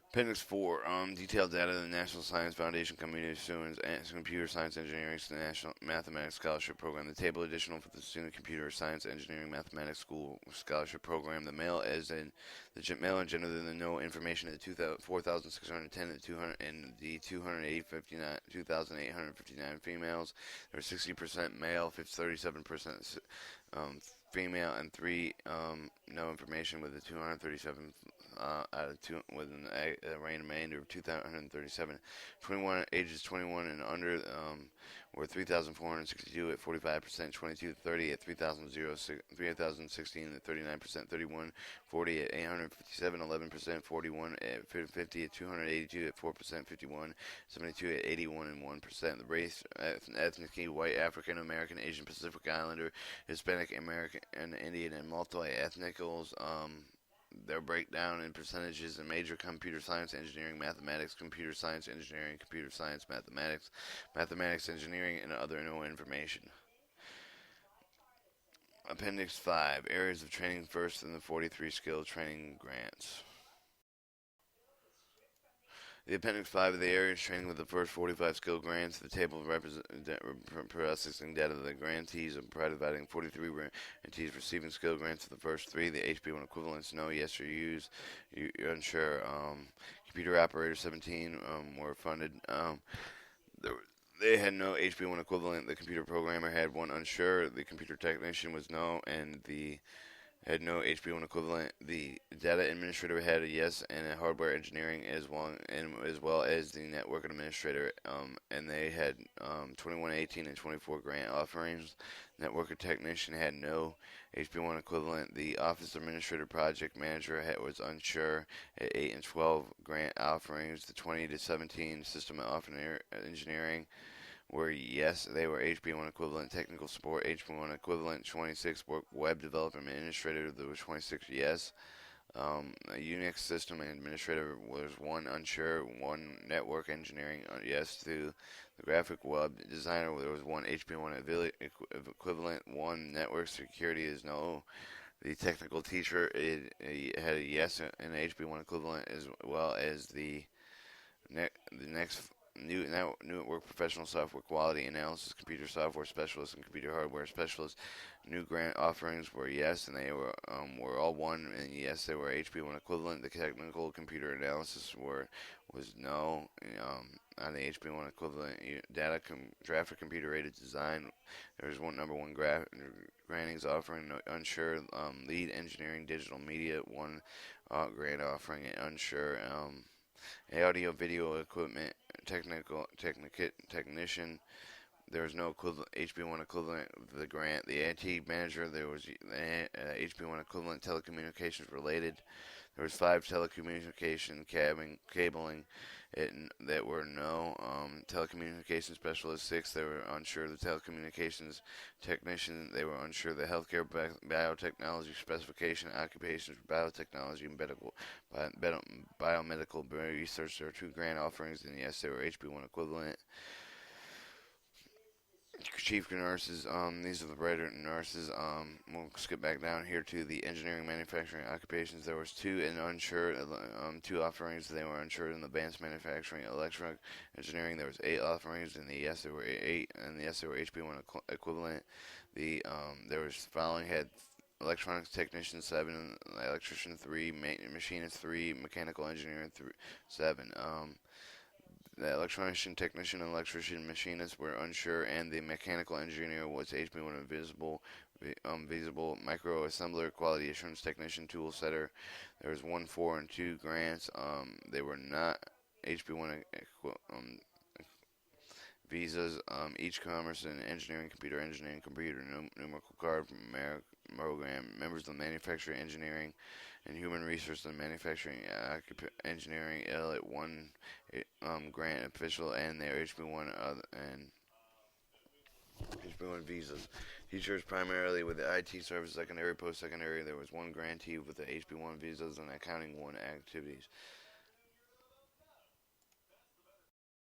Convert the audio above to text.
Appendix 4, detailed data of the National Science Foundation Community Students and Computer Science Engineering National Mathematics Scholarship Program. The table additional for the Student Computer Science Engineering Mathematics School Scholarship Program. The male as in the male and gender, the no information at 4,610 and 200 and the 2,859 females. There were 60% male, 37% female, and three no information with the 237 out of two with a remainder of 237. 21 ages 21 and under were 3,462 at 45%, 22 to 30 at 3,016 at 39%, 31 40 at 857 11%, 41 at 50 at 282 at 4%, 51 72 at 81 and 1%. The race ethnicity white, African American, Asian Pacific Islander, Hispanic American, and Indian, and multi-ethnicals. Their breakdown in percentages in major computer science, engineering, mathematics, computer science, engineering, computer science, mathematics, mathematics, engineering, and other no information. Appendix 5, areas of training first in the 43 skill training grants. The Appendix 5 of the areas training with the first 45 skill grants, the table processing data of the grantees and providing 43 grantees receiving skill grants for the first three, the HP1 equivalents, no, yes, or use, unsure. Computer operators 17 were funded. They had no HP1 equivalent. The computer programmer had one unsure. The computer technician was no, and the had no HP1 equivalent. The data administrator had a yes, and a hardware engineering as well as the network administrator, and they had 21, 18, and 24 grant offerings. Network technician had no HP1 equivalent. The office administrator project manager was unsure at 8 and 12 grant offerings. The 20 to 17 system engineering were yes, they were HP1 equivalent. Technical support HP1 equivalent. 26 web development administrator, there was 26 yes. A Unix system administrator was one unsure. One network engineering yes to the graphic web designer, there was one HP1 equivalent. One network security is no. The technical teacher had a yes and HP1 equivalent, as well as the next new network professional software quality analysis, computer software specialist, and computer hardware specialist. New grant offerings were yes, and they were all one, and yes, they were HP1 equivalent. The technical computer analysis was no. On the HP1 equivalent data graphic computer aided design, there was one number one grantings offering unsure. Lead engineering digital media one grant offering unsure. Audio video equipment technician, there was no equivalent HB1 equivalent of the grant. The IT manager, there was HB1 equivalent telecommunications related. There was 5 telecommunication cabling that were no. Telecommunications specialist 6, they were unsure. The telecommunications technician, they were unsure. The healthcare biotechnology specification occupations for biotechnology and biomedical research. There were 2 grant offerings, and yes, they were HB1 equivalent. Chief nurses, these are the writer nurses. We'll skip back down here to the engineering manufacturing occupations. There was 2 and unsure, 2 offerings. They were unsure in the advanced manufacturing electronic engineering. There was 8 offerings, and the yes, there were 8, and the yes, there were HP1 equivalent. There was following had electronics technician 7, electrician 3, machinist 3, mechanical engineer 7. The electrician, technician, and electrician machinists were unsure, and the mechanical engineer was HB1 visible micro assembler, quality assurance technician, tool setter. There was 1, 4, and 2 grants. They were not HB1 visas. Each commerce and engineering, computer numerical card program. Members of the manufacturing, engineering, and human resource and manufacturing engineering L at 1 grant official and their HB1 and HB1 visas. Teachers primarily with the IT service, secondary, post-secondary. There was 1 grantee with the HB1 visas and accounting 1 activities.